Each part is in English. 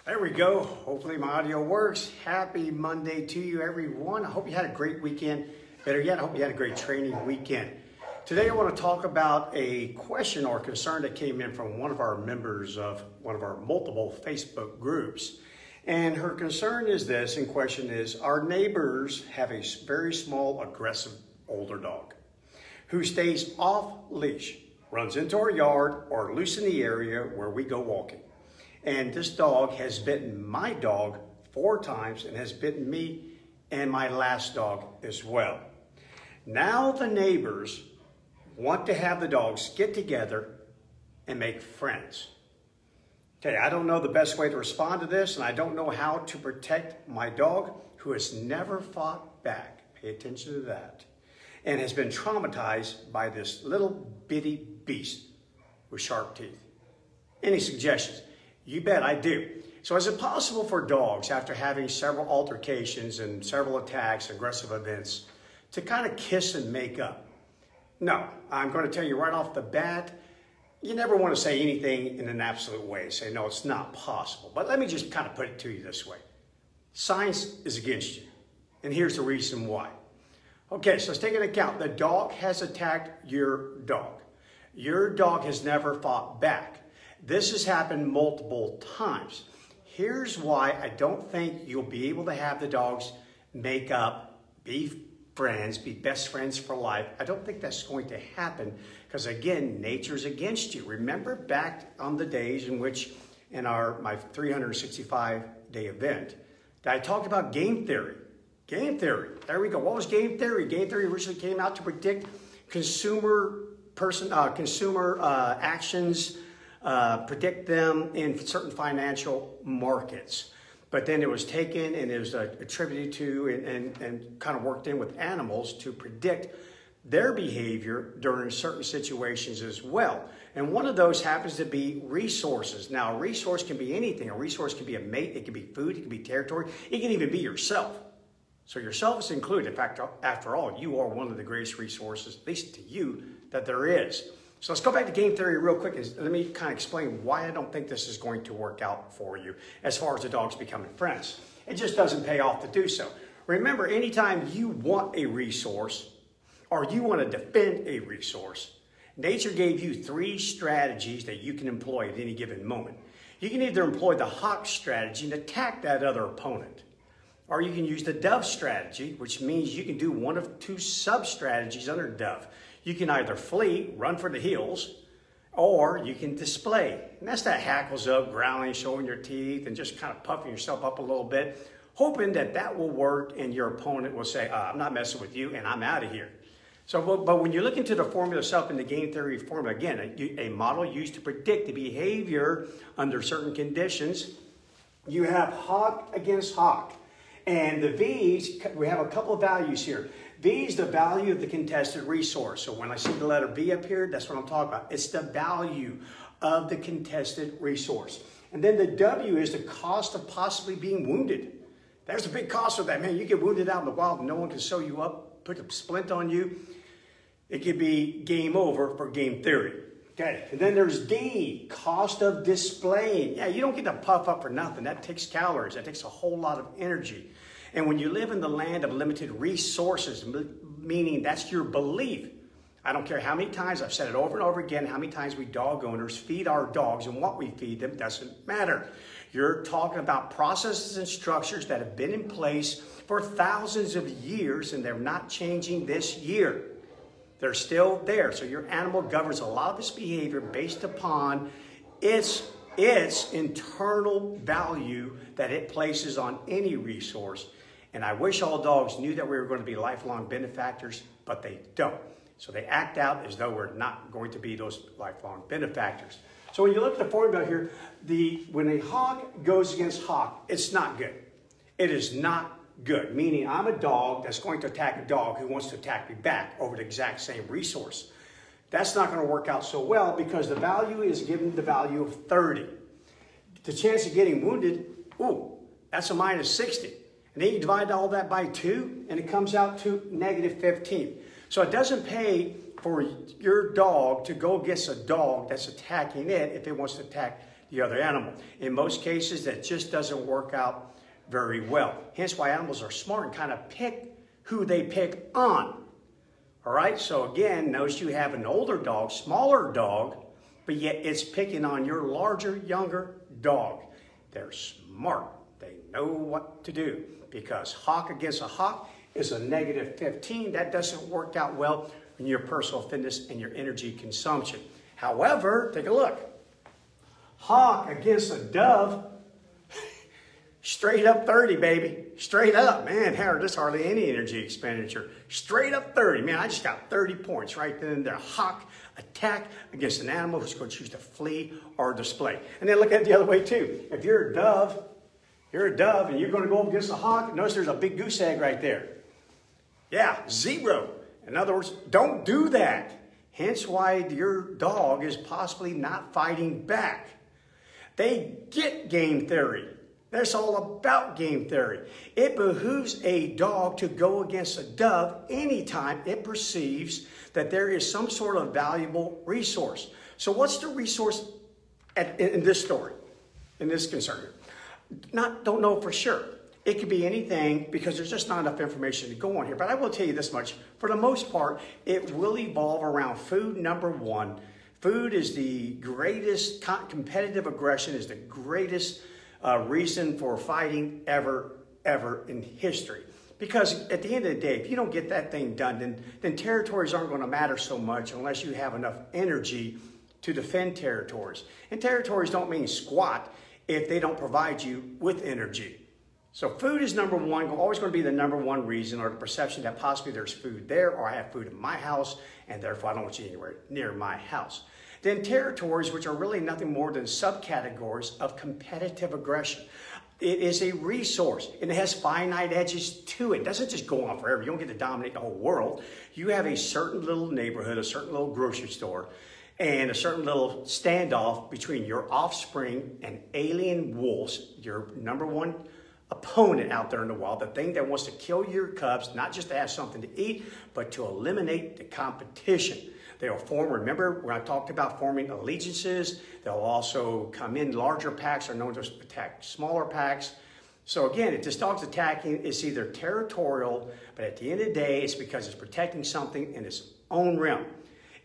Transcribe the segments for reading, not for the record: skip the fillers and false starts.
There we go. Hopefully my audio works. Happy Monday to you, everyone. I hope you had a great weekend. Better yet, I hope you had a great training weekend. Today I want to talk about a question or concern that came in from one of our members of one of our multiple Facebook groups. And her concern is this, and question is, our neighbors have a very small, aggressive older dog who stays off leash, runs into our yard or loose in the area where we go walking. And this dog has bitten my dog 4 times and has bitten me and my last dog as well. Now the neighbors want to have the dogs get together and make friends. Okay, I don't know the best way to respond to this, and I don't know how to protect my dog who has never fought back. Pay attention to that. And has been traumatized by this little bitty beast with sharp teeth. Any suggestions? You bet I do. So is it possible for dogs, after having several altercations and several attacks, aggressive events, to kind of kiss and make up? No, I'm going to tell you right off the bat, you never want to say anything in an absolute way. Say, no, it's not possible. But let me just kind of put it to you this way. Science is against you. And here's the reason why. Okay, so let's take into account the dog has attacked your dog. Your dog has never fought back. This has happened multiple times. Here's why I don't think you'll be able to have the dogs make up, be friends, be best friends for life. I don't think that's going to happen because, again, nature's against you. Remember back on the days in which, in my 365-day event, that I talked about game theory. Game theory. There we go. What was game theory? Game theory originally came out to predict consumer actions, predict them in certain financial markets. But then it was taken and it was attributed to and kind of worked in with animals to predict their behavior during certain situations as well. And one of those happens to be resources. Now, a resource can be anything. A resource can be a mate. It can be food. It can be territory. It can even be yourself. So yourself is included. In fact, after all, you are one of the greatest resources, at least to you, that there is. So let's go back to game theory real quick. Let me kind of explain why I don't think this is going to work out for you as far as the dogs becoming friends. It just doesn't pay off to do so. Remember, anytime you want a resource or you want to defend a resource, nature gave you 3 strategies that you can employ at any given moment. You can either employ the hawk strategy and attack that other opponent, or you can use the dove strategy, which means you can do one of 2 sub-strategies under dove. You can either flee, run for the hills, or you can display. And that's that hackles up, growling, showing your teeth, and just kind of puffing yourself up a little bit, hoping that that will work and your opponent will say, I'm not messing with you and I'm out of here. So, but when you look into the formula itself in the game theory formula, again, a model used to predict the behavior under certain conditions, you have hawk against hawk. And the V's, we have a couple of values here. V is the value of the contested resource. So when I see the letter V up here, that's what I'm talking about. It's the value of the contested resource. And then the W is the cost of possibly being wounded. There's a big cost of that, man. You get wounded out in the wild and no one can sew you up, put a splint on you. It could be game over for game theory. Okay, and then there's D, cost of displaying. Yeah, you don't get to puff up for nothing. That takes calories. That takes a whole lot of energy. And when you live in the land of limited resources, meaning that's your belief. I don't care how many times, I've said it over and over again, how many times we dog owners feed our dogs and what we feed them doesn't matter. You're talking about processes and structures that have been in place for thousands of years and they're not changing this year. They're still there. So your animal governs a lot of its behavior based upon its internal value that it places on any resource. And I wish all dogs knew that we were going to be lifelong benefactors, but they don't. So they act out as though we're not going to be those lifelong benefactors. So when you look at the formula here, when a hawk goes against hawk, it's not good. It is not good, meaning I'm a dog that's going to attack a dog who wants to attack me back over the exact same resource. That's not going to work out so well because the value is given the value of 30. The chance of getting wounded, ooh, that's a minus 60. And then you divide all that by 2 and it comes out to negative 15. So it doesn't pay for your dog to go against a dog that's attacking it if it wants to attack the other animal. In most cases, that just doesn't work out very well. Hence why animals are smart and kind of pick who they pick on. All right, so again, notice you have an older dog, smaller dog, but yet it's picking on your larger, younger dog. They're smart. They know what to do, because hawk against a hawk is a negative 15. That doesn't work out well in your personal fitness and your energy consumption. However, take a look. Hawk against a dove, straight up 30, baby. Straight up, man. There's hardly any energy expenditure. Straight up 30. Man, I just got 30 points right then and there. Hawk attack against an animal who's going to choose to flee or display. And then look at it the other way too. If you're a dove and you're going to go up against a hawk, notice there's a big goose egg right there. Yeah, 0. In other words, don't do that. Hence why your dog is possibly not fighting back. They get game theory. That's all about game theory. It behooves a dog to go against a dove anytime it perceives that there is some sort of valuable resource. So what's the resource in this story, in this concern? Don't know for sure. It could be anything, because there's just not enough information to go on here. But I will tell you this much. For the most part, it will evolve around food, number one. Food is the greatest, competitive aggression is the greatest reason for fighting ever in history. Because at the end of the day, if you don't get that thing done, then territories aren't going to matter so much unless you have enough energy to defend territories. And territories don't mean squat if they don't provide you with energy. So food is number one, always going to be the number one reason, or the perception that possibly there's food there, or I have food in my house, and therefore I don't want you anywhere near my house. Then territories, which are really nothing more than subcategories of competitive aggression. It is a resource, and it has finite edges to it. It doesn't just go on forever. You don't get to dominate the whole world. You have a certain little neighborhood, a certain little grocery store, and a certain little standoff between your offspring and alien wolves, your number one opponent out there in the wild, the thing that wants to kill your cubs, not just to have something to eat, but to eliminate the competition. They'll form, remember when I talked about forming allegiances, they'll also come in larger packs, are known to attack smaller packs. So again, if this dog's attacking, it's either territorial, but at the end of the day, it's because it's protecting something in its own realm.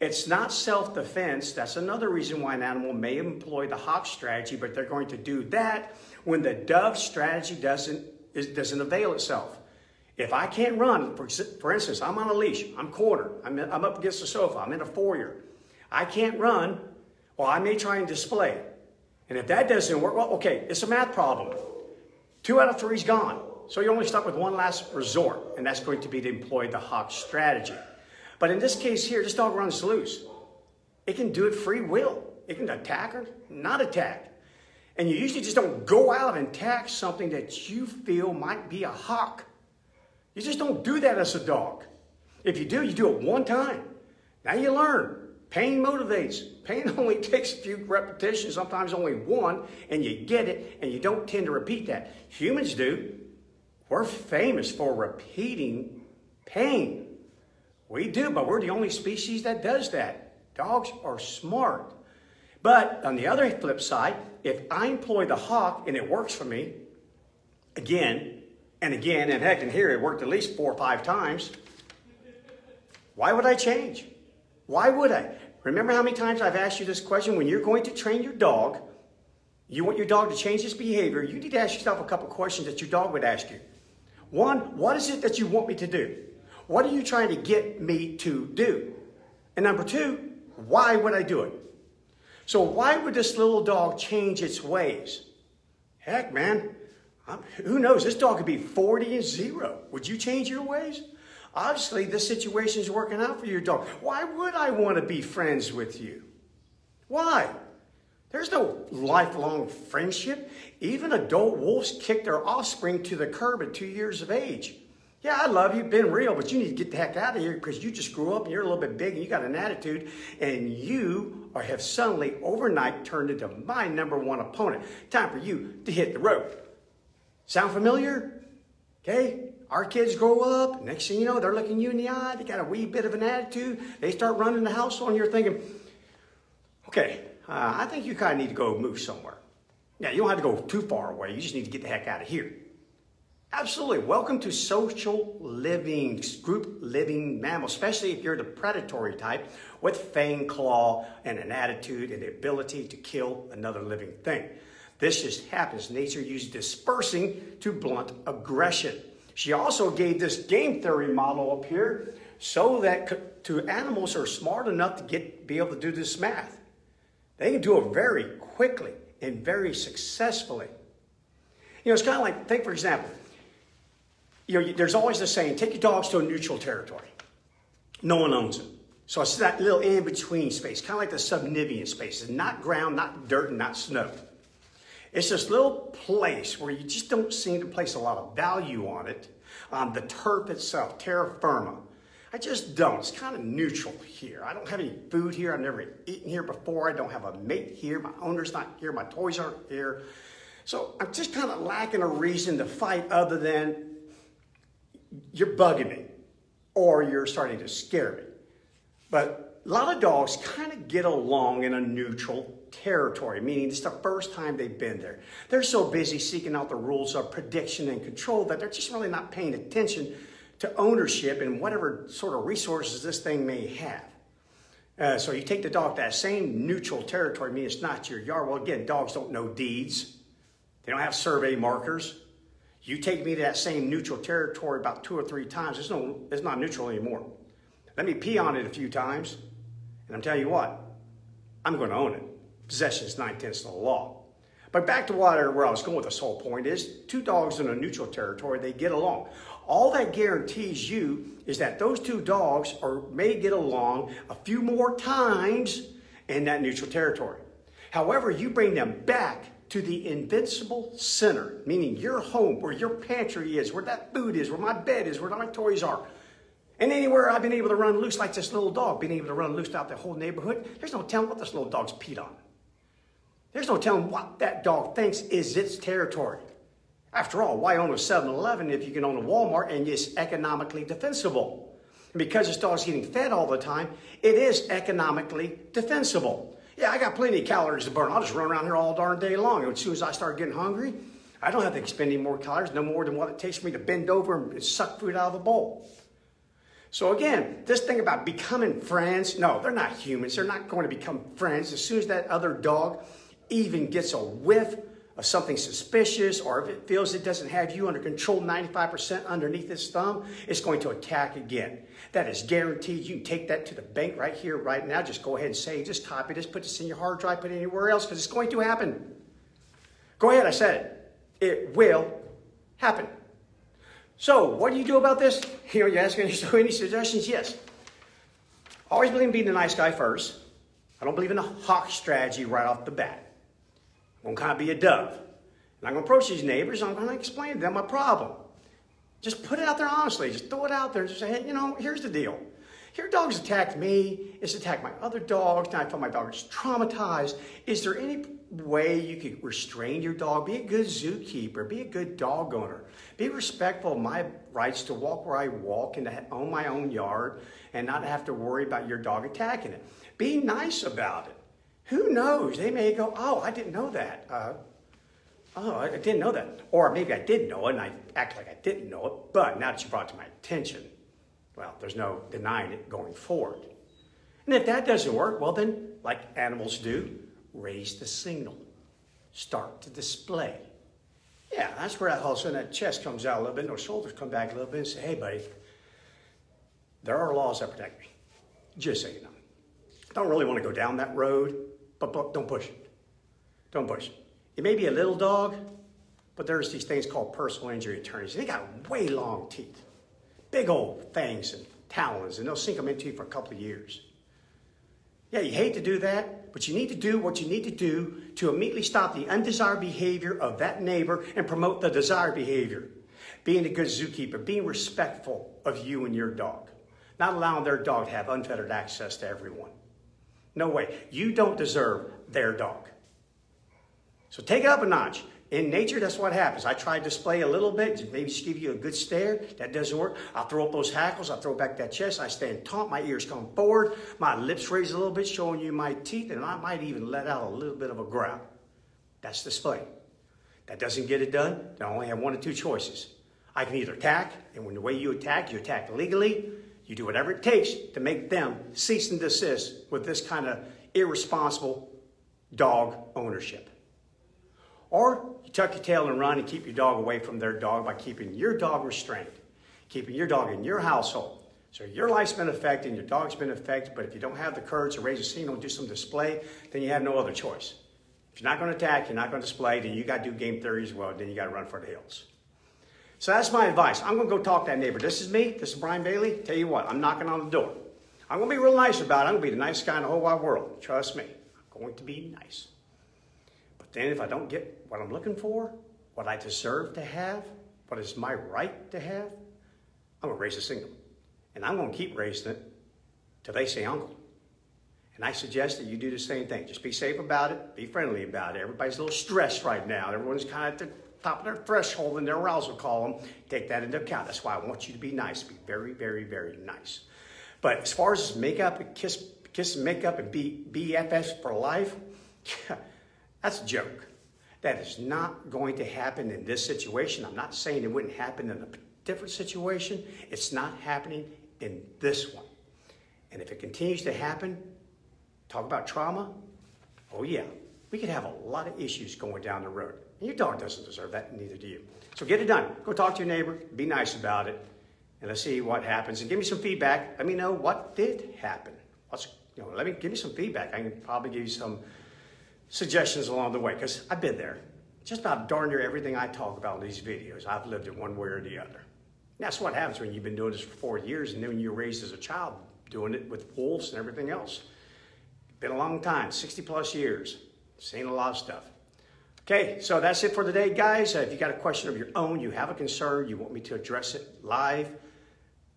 It's not self-defense. That's another reason why an animal may employ the hawk strategy, but they're going to do that when the dove strategy doesn't avail itself. If I can't run, for instance, I'm on a leash, I'm quartered, I'm up against the sofa, I'm in a foyer. I can't run, well, I may try and display. And if that doesn't work, well, okay, it's a math problem. 2 out of 3 is gone. So you're only stuck with one last resort, and that's going to be to employ the hawk strategy. But in this case here, this dog runs loose. It can do it free will. It can attack or not attack. And you usually just don't go out and attack something that you feel might be a hawk. You just don't do that as a dog. If you do it one time. Now you learn. Pain motivates. Pain only takes a few repetitions, sometimes only one, and you get it, and you don't tend to repeat that. Humans do. We're famous for repeating pain. We do, but we're the only species that does that. Dogs are smart. But on the other flip side, if I employ the hawk and it works for me, again and again, and heck, in here it worked at least 4 or 5 times, why would I change? Why would I? Remember how many times I've asked you this question? When you're going to train your dog, you want your dog to change its behavior, you need to ask yourself a couple questions that your dog would ask you. One, what is it that you want me to do? What are you trying to get me to do? And number 2, why would I do it? So why would this little dog change its ways? Heck, man, who knows? This dog could be 40 and 0. Would you change your ways? Obviously, this situation is working out for your dog. Why would I want to be friends with you? Why? There's no lifelong friendship. Even adult wolves kick their offspring to the curb at 2 years of age. Yeah, I love you, been real, but you need to get the heck out of here because you just grew up and you're a little bit big and you got an attitude and you have suddenly overnight turned into my number one opponent. Time for you to hit the road. Sound familiar? Okay, our kids grow up, next thing you know, they're looking you in the eye, they got a wee bit of an attitude, they start running the house on you, you're thinking, okay, I think you kind of need to go move somewhere. Yeah, you don't have to go too far away. You just need to get the heck out of here. Absolutely. Welcome to social living, group living mammals, especially if you're the predatory type with fang, claw, and an attitude and the ability to kill another living thing. This just happens. Nature uses dispersing to blunt aggression. She also gave this game theory model up here so that to animals are smart enough to be able to do this math. They can do it very quickly and very successfully. You know, it's kind of like, think for example, there's always the saying, take your dogs to a neutral territory. No one owns it. So it's that little in-between space, kind of like the subnivean space. It's not ground, not dirt, and not snow. It's this little place where you just don't seem to place a lot of value on it. The turf itself, terra firma. I just don't. It's kind of neutral here. I don't have any food here. I've never eaten here before. I don't have a mate here. My owner's not here. My toys aren't here. So I'm just kind of lacking a reason to fight other than you're bugging me or you're starting to scare me. But a lot of dogs kind of get along in a neutral territory, meaning it's the first time they've been there. They're so busy seeking out the rules of prediction and control that they're just really not paying attention to ownership and whatever sort of resources this thing may have. So you take the dog to that same neutral territory, meaning it's not your yard. Well, again, dogs don't know deeds. They don't have survey markers. You take me to that same neutral territory about 2 or 3 times, it's not neutral anymore. Let me pee on it a few times, and I'm telling you what, I'm going to own it. Possession is 9/10 of the law. But back to where I was going with this whole point is 2 dogs in a neutral territory, they get along. All that guarantees you is that those 2 dogs may get along a few more times in that neutral territory. However, you bring them back to the invincible center, meaning your home, where your pantry is, where that food is, where my bed is, where my toys are. And anywhere I've been able to run loose like this little dog, being able to run loose out the whole neighborhood, there's no telling what this little dog's peed on. There's no telling what that dog thinks is its territory. After all, why own a 7-Eleven if you can own a Walmart and it's economically defensible? And because this dog's getting fed all the time, it is economically defensible. Yeah, I got plenty of calories to burn. I'll just run around here all darn day long. And as soon as I start getting hungry, I don't have to expend any more calories, no more than what it takes for me to bend over and suck food out of the bowl. So again, this thing about becoming friends, no, they're not humans. They're not going to become friends. As soon as that other dog even gets a whiff of something suspicious, or if it feels it doesn't have you under control 95% underneath its thumb, it's going to attack again. That is guaranteed. You can take that to the bank right here, right now. Just go ahead and say, just copy this, put this in your hard drive, put it anywhere else, because it's going to happen. Go ahead, I said it. It will happen. So, what do you do about this? You ask me any suggestions? Yes. Always believe in being the nice guy first. I don't believe in the hawk strategy right off the bat. I'm going to kind of be a dove. And I'm going to approach these neighbors, and I'm going to explain to them my problem. Just put it out there honestly. Just throw it out there and just say, hey, here's the deal. Your dog's attacked me. It's attacked my other dogs. Now I feel my dog is traumatized. Is there any way you could restrain your dog? Be a good zookeeper. Be a good dog owner. Be respectful of my rights to walk where I walk and to own my own yard and not have to worry about your dog attacking it. Be nice about it. Who knows? They may go, oh, I didn't know that. I didn't know that. Or maybe I did know it and I act like I didn't know it. But now that you brought it to my attention, well, there's no denying it going forward. And if that doesn't work, well then, like animals do, raise the signal. Start to display. Yeah, that's where all of a sudden that chest comes out a little bit, and those shoulders come back a little bit and say, hey, buddy, there are laws that protect me. Just so you know. Don't really want to go down that road, but don't push it. Don't push it. It may be a little dog, but there's these things called personal injury attorneys. They got way long teeth. Big old fangs and talons, and they'll sink them into you for a couple of years. Yeah, you hate to do that, but you need to do what you need to do to immediately stop the undesired behavior of that neighbor and promote the desired behavior. Being a good zookeeper, being respectful of you and your dog. Not allowing their dog to have unfettered access to everyone. No way. You don't deserve their dog. So take it up a notch In nature, that's what happens. I try to display a little bit, just maybe just give you a good stare. That doesn't work. I'll throw up those hackles. I'll throw back that chest. I stand taut. My ears come forward. My lips raise a little bit, showing you my teeth. And I might even let out a little bit of a growl. That's display. That doesn't get it done. I only have one of two choices. I can either attack, and when the way you attack legally. You do whatever it takes to make them cease and desist with this kind of irresponsible dog ownership. Or you tuck your tail and run and keep your dog away from their dog by keeping your dog restrained, keeping your dog in your household. So your life's been affected and your dog's been affected, but if you don't have the courage to raise a signal and do some display, then you have no other choice. If you're not going to attack, you're not going to display, then you got to do game theory as well. Then you got to run for the hills. So that's my advice. I'm going to go talk to that neighbor. This is me. This is Bryan Bailey. Tell you what, I'm knocking on the door. I'm going to be real nice about it. I'm going to be the nicest guy in the whole wide world. Trust me. I'm going to be nice. But then if I don't get what I'm looking for, what I deserve to have, what is my right to have, I'm going to raise a signal. And I'm going to keep raising it till they say uncle. And I suggest that you do the same thing. Just be safe about it. Be friendly about it. Everybody's a little stressed right now. Everyone's kind of at the top of their threshold in their arousal column. Take that into account. That's why I want you to be nice. Be very, very, very nice. But as far as make up and kiss and make up and be BFFs for life, that's a joke. That is not going to happen in this situation. I'm not saying it wouldn't happen in a different situation. It's not happening in this one. And if it continues to happen, talk about trauma. Oh yeah, we could have a lot of issues going down the road. And your dog doesn't deserve that, and neither do you. So get it done. Go talk to your neighbor. Be nice about it. And let's see what happens. And give me some feedback. Let me know what did happen. Give me some feedback. I can probably give you some suggestions along the way, because I've been there. Just about darn near everything I talk about in these videos, I've lived it one way or the other. And that's what happens when you've been doing this for 4 years, and then when you're raised as a child doing it with wolves and everything else. Been a long time, 60 plus years. Seen a lot of stuff. Okay, so that's it for today, guys. If you got a question of your own, you have a concern, you want me to address it live,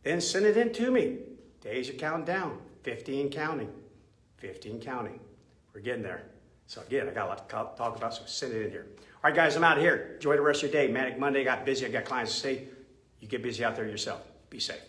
then send it in to me. Days are counting down. 15 counting. 15 counting. We're getting there. So again, I got a lot to talk about, so send it in here. All right, guys, I'm out of here. Enjoy the rest of your day. Manic Monday, got busy. I got clients to see. You get busy out there yourself. Be safe.